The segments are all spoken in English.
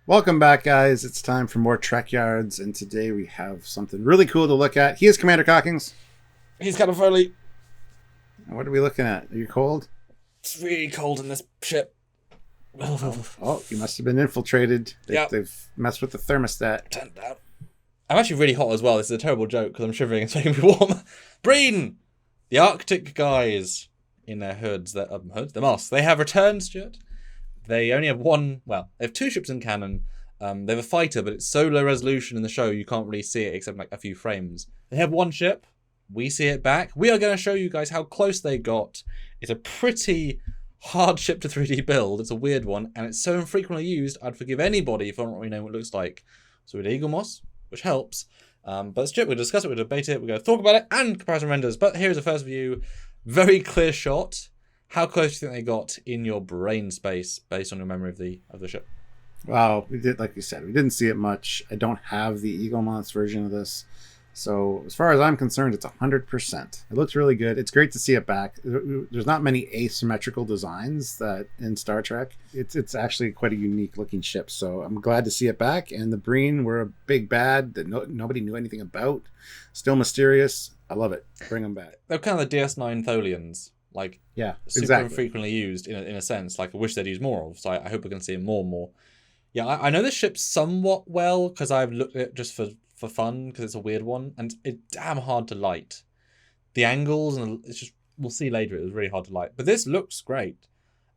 Welcome back, guys. It's time for more Trekyards, and today we have something really cool to look at. He is Commander Cockings. He's kind of Foley. What are we looking at? Are you cold? It's really cold in this ship. Oh, you must have been infiltrated. They've messed with the thermostat. Turned down. I'm actually really hot as well. This is a terrible joke because I'm shivering. It's making me warm. Breen! The Arctic guys in their hoods, their masks. They have returned, Stuart. They only have they have two ships in canon. They have a fighter, but it's so low resolution in the show you can't really see it except like a few frames. They have one ship. We see it back. We are going to show you guys how close they got. It's a pretty hard ship to 3D build. It's a weird one, and it's so infrequently used, I'd forgive anybody if I don't really know what it looks like. So we had Eagle Moss, which helps. But Stuart, we'll discuss it, we'll debate it, we're going to talk about it, and comparison renders. But here's a first view. Very clear shot. How close do you think they got in your brain space based on your memory of the ship? Wow, we did, like you said, we didn't see it much. I don't have the Eagle Moss version of this. So as far as I'm concerned, it's 100%. It looks really good. It's great to see it back. There's not many asymmetrical designs that in Star Trek. It's actually quite a unique looking ship. So I'm glad to see it back. And the Breen were a big bad that nobody knew anything about. Still mysterious. I love it. Bring them back. They're kind of the DS9 Tholians. Super infrequently used in a sense. Like I wish they'd use more of. So I hope we're going to see it more and more. Yeah, I know this ship somewhat well because I've looked at it just for fun because it's a weird one and it's damn hard to light. The angles and it's just, we'll see later, it was really hard to light. But this looks great.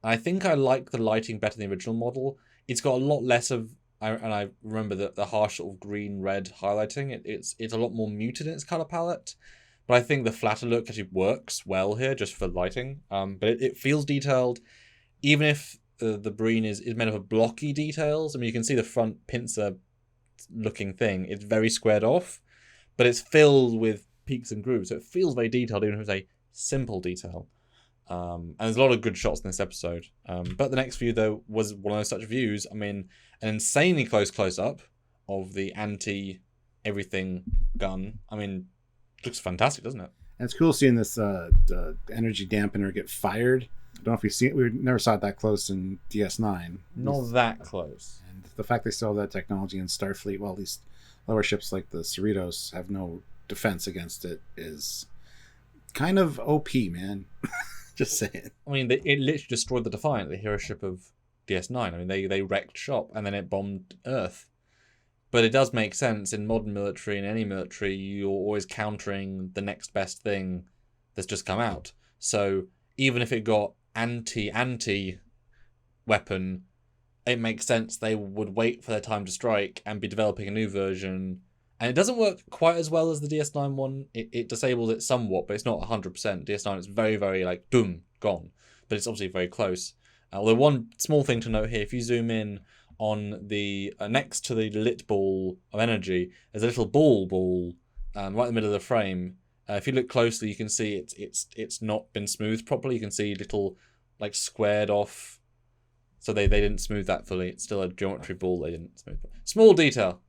I think I like the lighting better than the original model. It's got a lot less of, and I remember the harsh sort of green-red highlighting. It's a lot more muted in its color palette. But I think the flatter look actually works well here just for lighting. But it feels detailed, even if the Breen is made of a blocky details. I mean, you can see the front pincer looking thing. It's very squared off, but it's filled with peaks and grooves. So it feels very detailed, even if it's a simple detail. And there's a lot of good shots in this episode. But the next view, though, was one of those such views. I mean, an insanely close-up of the anti-everything gun. I mean, looks fantastic, doesn't it? And it's cool seeing this the energy dampener get fired. I don't know if you've seen it. We never saw it that close in DS9. Not that close. And the fact they still have that technology in Starfleet, well, at least lower ships like the Cerritos have no defense against it, is kind of OP, man. Just saying. I mean, it literally destroyed the Defiant, the hero ship of DS9. I mean, they wrecked shop and then it bombed Earth. But it does make sense in modern military, in any military, you're always countering the next best thing that's just come out. So even if it got anti weapon, it makes sense they would wait for their time to strike and be developing a new version. And it doesn't work quite as well as the DS9 one. It disables it somewhat, but it's not 100%. DS9 is very, very like, boom, gone. But it's obviously very close. Although one small thing to note here, if you zoom in on the next to the lit ball of energy, there's a little ball right in the middle of the frame. If you look closely, you can see it's not been smoothed properly. You can see little like squared off. So they didn't smooth that fully. It's still a geometry ball. They didn't smooth it. Small detail.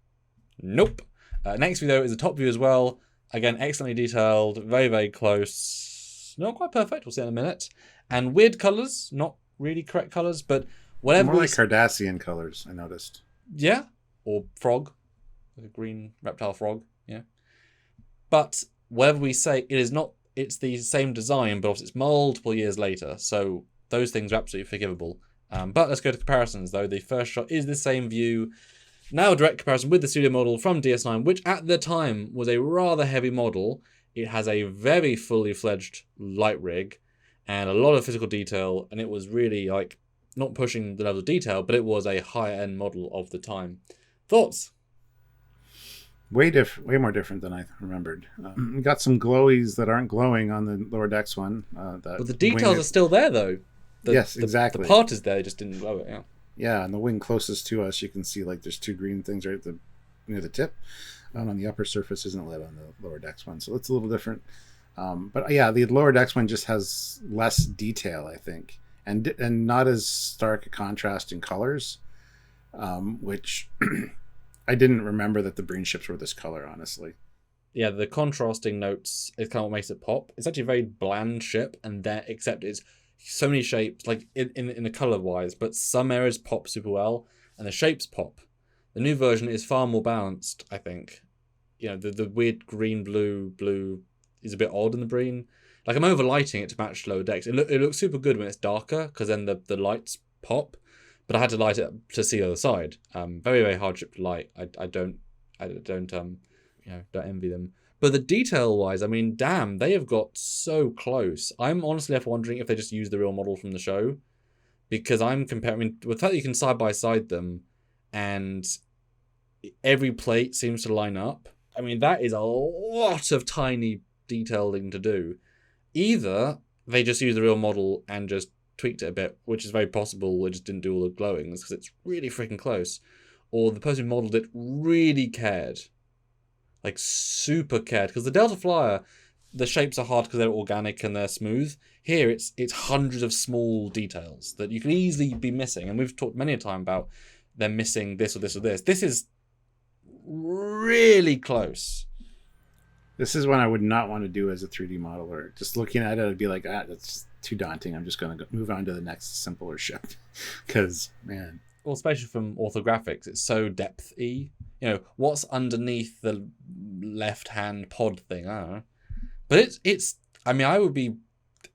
Nope. Next view though is a top view as well. Again, excellently detailed. Very, very close. Not quite perfect. We'll see in a minute. And weird colors. Not really correct colors, but whatever. More like Cardassian colors, I noticed. Yeah. Or frog. Like a green reptile frog. Yeah. But whatever we say, it's the same design, but obviously it's multiple years later. So those things are absolutely forgivable. But let's go to comparisons, though. The first shot is the same view. Now a direct comparison with the studio model from DS9, which at the time was a rather heavy model. It has a very fully fledged light rig and a lot of physical detail, and it was really like not pushing the level of detail, but it was a higher end model of the time. Thoughts? Way more different than I remembered. We got some glowies that aren't glowing on the lower decks one. But the details are still there, though. Yes, exactly. The part is there, it just didn't glow it, yeah. Yeah, and the wing closest to us, you can see like there's two green things right near the tip. And on the upper surface isn't lit on the lower decks one, so it's a little different. But yeah, the lower decks one just has less detail, I think, and not as stark a contrast in colors, which I didn't remember that the Breen ships were this color, honestly. Yeah, the contrasting notes is kind of what makes it pop. It's actually a very bland ship, and that except it's so many shapes, like in the color wise, but some areas pop super well, and the shapes pop. The new version is far more balanced, I think. You know, the weird green, blue is a bit odd in the Breen. Like, I'm overlighting it to match lower decks. It looks super good when it's darker, because then the lights pop. But I had to light it to see the other side. Very, very hardship to light. I don't envy them. But the detail-wise, I mean, damn, they have got so close. I'm honestly left wondering if they just used the real model from the show. Because I'm comparing, I mean, with the fact that you can side-by-side them, and every plate seems to line up. I mean, that is a lot of tiny detailing to do. Either they just used the real model and just tweaked it a bit, which is very possible. They just didn't do all the glowings because it's really freaking close. Or the person who modeled it really cared. Like, super cared. Because the Delta Flyer, the shapes are hard because they're organic and they're smooth. Here, it's hundreds of small details that you can easily be missing. And we've talked many a time about them missing this or this or this. This is really close. This is one I would not want to do as a 3D modeler. Just looking at it, I'd be like, that's too daunting. I'm just going to move on to the next simpler ship. Because, man. Well, especially from orthographics, it's so depth-y. You know, what's underneath the left-hand pod thing? I don't know. But it's I mean,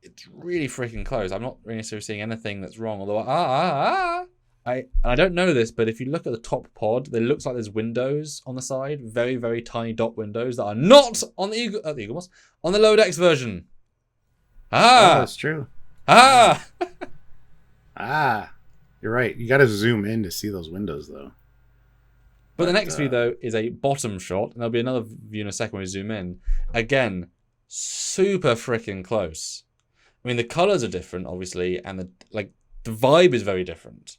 it's really freaking close. I'm not really seeing anything that's wrong. Although, I don't know this, but if you look at the top pod, it looks like there's windows on the side. Very, very tiny dot windows that are not on the Eagle Moss, on the Lower Decks version. Oh, that's true. You're right. You got to zoom in to see those windows, though. But the next view, though, is a bottom shot, and there'll be another view in a second when we zoom in. Again, super freaking close. I mean, the colors are different, obviously, and the vibe is very different.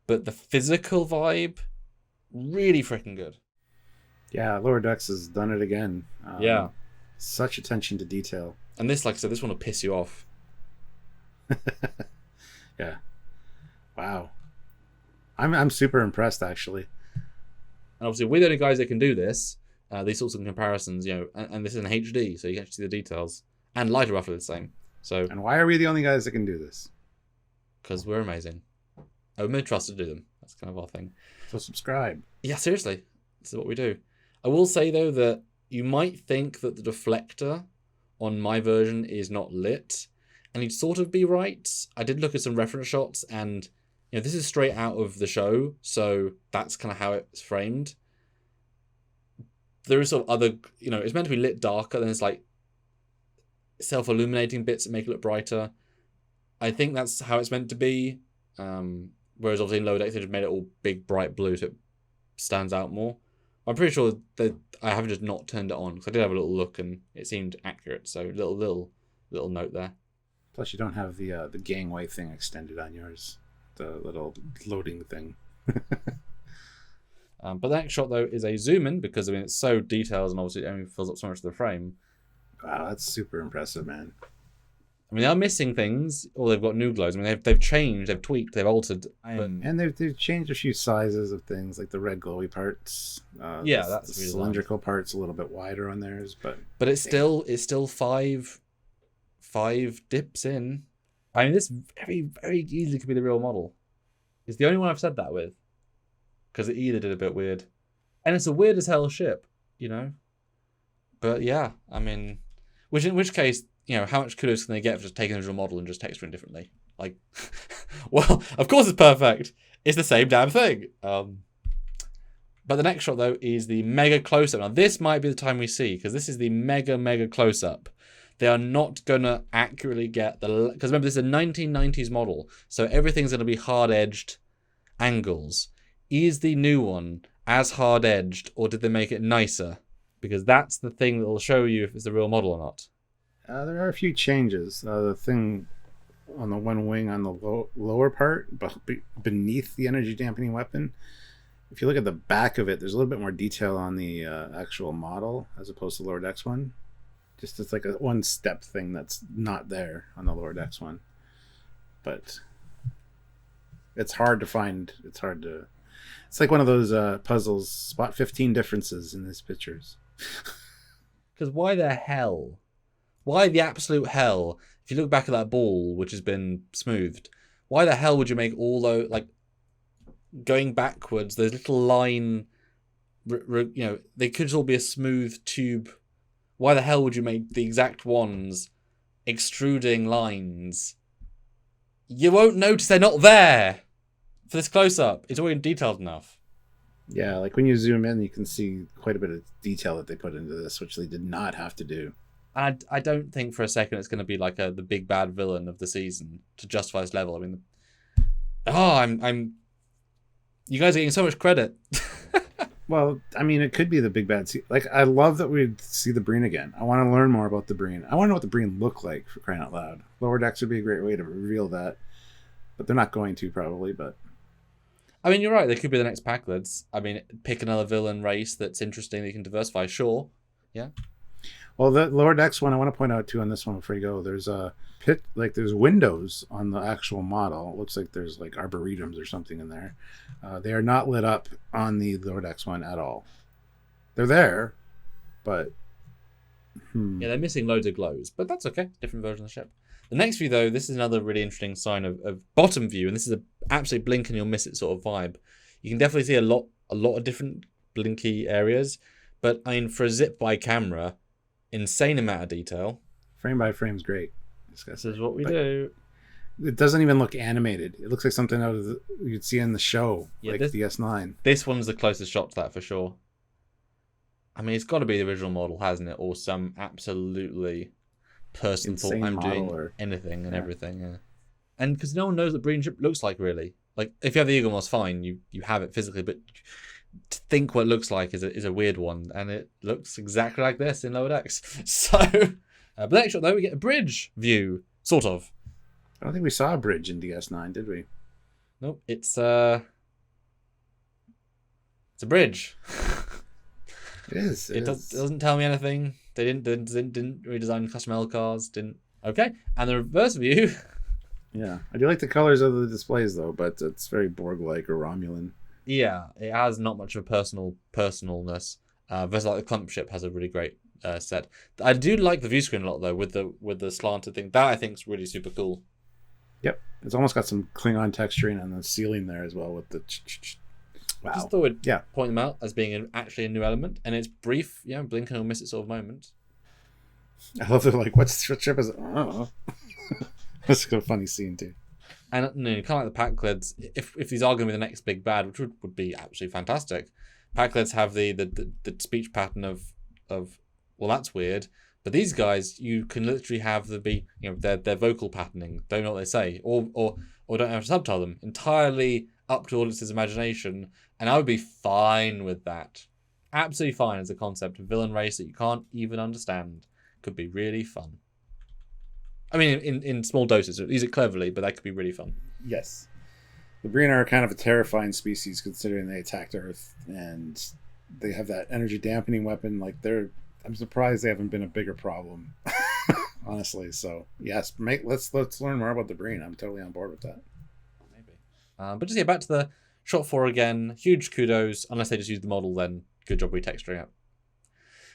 But the physical vibe, really freaking good. Yeah, Lower Decks has done it again. Yeah. Such attention to detail. And this, like I said, this one will piss you off. Yeah. Wow. I'm super impressed, actually. And obviously, we're the only guys that can do this. These sorts of comparisons, you know, and this is in HD, so you can actually see the details. And light are roughly the same. So. And why are we the only guys that can do this? Because we're amazing. We're made trusted to do them. That's kind of our thing. So subscribe. Yeah, seriously. This is what we do. I will say, though, that you might think that the deflector on my version is not lit. And you'd sort of be right. I did look at some reference shots, and you know, this is straight out of the show, so that's kind of how it's framed. There is sort of other, you know, it's meant to be lit darker, then it's like self-illuminating bits that make it look brighter. I think that's how it's meant to be. Whereas obviously in Lower Decks they just made it all big bright blue so it stands out more. I'm pretty sure that I haven't just not turned it on because I did have a little look and it seemed accurate. So little note there. Plus you don't have the gangway thing extended on yours, the little loading thing. But the next shot though is a zoom in because I mean it's so detailed and obviously it only fills up so much of the frame. Wow, that's super impressive, man. I mean, they are missing things, or they've got new glows. I mean, they've changed, they've tweaked, they've altered. And they've changed a few sizes of things, like the red glowy parts. Yeah, that's the cylindrical parts a little bit wider on theirs, but it's still five dips in. I mean, this very, very easily could be the real model. It's the only one I've said that with, because it either did a bit weird, and it's a weird as hell ship, you know. But yeah, I mean, in which case, you know, how much kudos can they get for just taking the original model and just texturing differently? Like, well, of course it's perfect. It's the same damn thing. But the next shot, though, is the mega close-up. Now, this might be the time we see, because this is the mega close-up. They are not going to accurately get the... Because remember, this is a 1990s model, so everything's going to be hard-edged angles. Is the new one as hard-edged, or did they make it nicer? Because that's the thing that will show you if it's a real model or not. There are a few changes. The thing on the one wing on the lower part, beneath the energy dampening weapon, if you look at the back of it, there's a little bit more detail on the actual model as opposed to the Lower Decks one. Just it's like a one-step thing that's not there on the Lower Decks one. But it's hard to find. It's like one of those puzzles. Spot 15 differences in these pictures. Because why the hell? Why the absolute hell? If you look back at that ball, which has been smoothed, why the hell would you make all those, like, going backwards, those little line, they could all be a smooth tube. Why the hell would you make the exact ones extruding lines? You won't notice they're not there for this close-up. It's already detailed enough. Yeah, like when you zoom in, you can see quite a bit of detail that they put into this, which they did not have to do. And I don't think for a second it's going to be like the big bad villain of the season to justify this level. I mean, I'm. You guys are getting so much credit. Well, I mean, it could be the big bad. Like, I love that we see the Breen again. I want to learn more about the Breen. I want to know what the Breen look like, for crying out loud. Lower decks would be a great way to reveal that, but they're not going to probably. But I mean, you're right. They could be the next Packlids. I mean, pick another villain race that's interesting that you can diversify. Sure, yeah. Well, the lower decks one I want to point out too on this one before you go. There's a pit, like there's windows on the actual model. It looks like there's like arboretums or something in there. They are not lit up on the lower decks one at all. They're there, but yeah, they're missing loads of glows, but that's okay. Different version of the ship. The next view, though, this is another really interesting sign of bottom view, and this is an absolute blink and you'll miss it sort of vibe. You can definitely see a lot of different blinky areas, but I mean, for a zip by camera, insane amount of detail. Frame by frame is great. This is what we do. It doesn't even look animated. It looks like something out of you'd see in the show, like the S9. This one's the closest shot to that for sure. I mean, it's got to be the original model, hasn't it? Or some absolutely person thought I'm doing anything and everything. Yeah. And because no one knows what Breen ship looks like, really. Like, if you have the Eagle Moss, fine, you have it physically, but to think what it looks like is a weird one, and it looks exactly like this in lower decks. So, but next shot though, we get a bridge view, sort of. I don't think we saw a bridge in DS9, did we? Nope, it's a bridge. It is. It doesn't tell me anything. They didn't redesign custom L cars. Okay, and the reverse view. Yeah, I do like the colors of the displays though, but it's very Borg-like or Romulan. Yeah, it has not much of a personalness. Versus like the Clump ship has a really great set. I do like the view screen a lot though, with the slanted thing. That I think is really super cool. Yep, it's almost got some Klingon texturing on the ceiling there as well with the. Wow. Just thought we'd point them out as being actually a new element, and it's brief. Yeah, blink and you'll miss it sort of moment. I love they're like, what ship is it? I don't know. That's a funny scene too. And kind of like the Packlids, if these are going to be the next big bad, which would be absolutely fantastic. Packlids have the speech pattern of well, that's weird. But these guys, you can literally have their vocal patterning. Don't know what they say, or don't have to subtitle them. Entirely up to audience's imagination, and I would be fine with that. Absolutely fine as a concept. A villain race that you can't even understand could be really fun. I mean, in small doses. Use it cleverly, but that could be really fun. Yes. The Breen are kind of a terrifying species considering they attacked Earth and they have that energy dampening weapon. Like I'm surprised they haven't been a bigger problem, honestly. So yes, let's learn more about the Breen. I'm totally on board with that. Maybe. But just back to the shot 4 again. Huge kudos. Unless they just use the model, then good job retexturing it.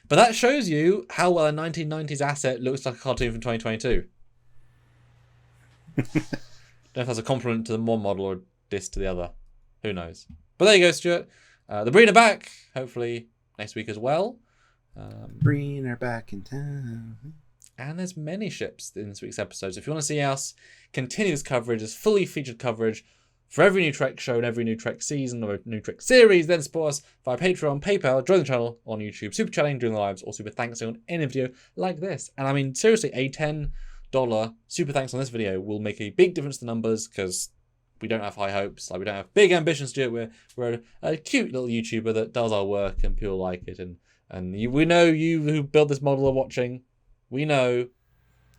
But that shows you how well a 1990s asset looks like a cartoon from 2022. Don't know if that's a compliment to the one model or a diss to the other. Who knows? But there you go, Stuart. The Breen are back. Hopefully next week as well. Breen are back in town. And there's many ships in this week's episode. So if you want to see us continue this coverage, as fully featured coverage for every new Trek show and every new Trek season or new Trek series, then support us via Patreon, PayPal, join the channel on YouTube, super chatting during the lives, or super thanks on any video like this. And I mean, seriously, a $10 super thanks on this video will make a big difference to numbers, because we don't have high hopes. Like, we don't have big ambitions to do it. We're a cute little YouTuber that does our work and people like it. And we know you who built this model are watching. We know.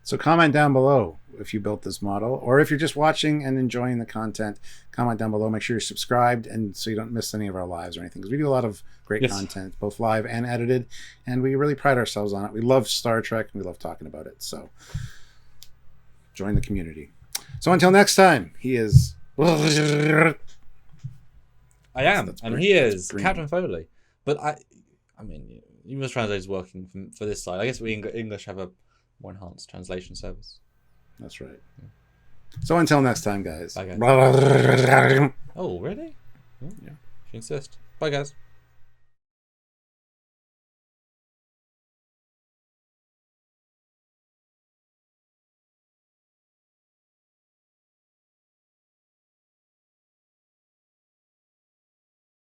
So comment down below if you built this model, or if you're just watching and enjoying the content, comment down below. Make sure you're subscribed, and so you don't miss any of our lives or anything, because we do a lot of great content, both live and edited, and we really pride ourselves on it. We love Star Trek, and we love talking about it. So join the community. So until next time, he is... I am, and he is Captain Foley. But I mean, English translator is working for this side. I guess we English have a more enhanced translation service. That's right. Yeah. So until next time, guys. Okay. Oh, really? If you insist. Bye, guys.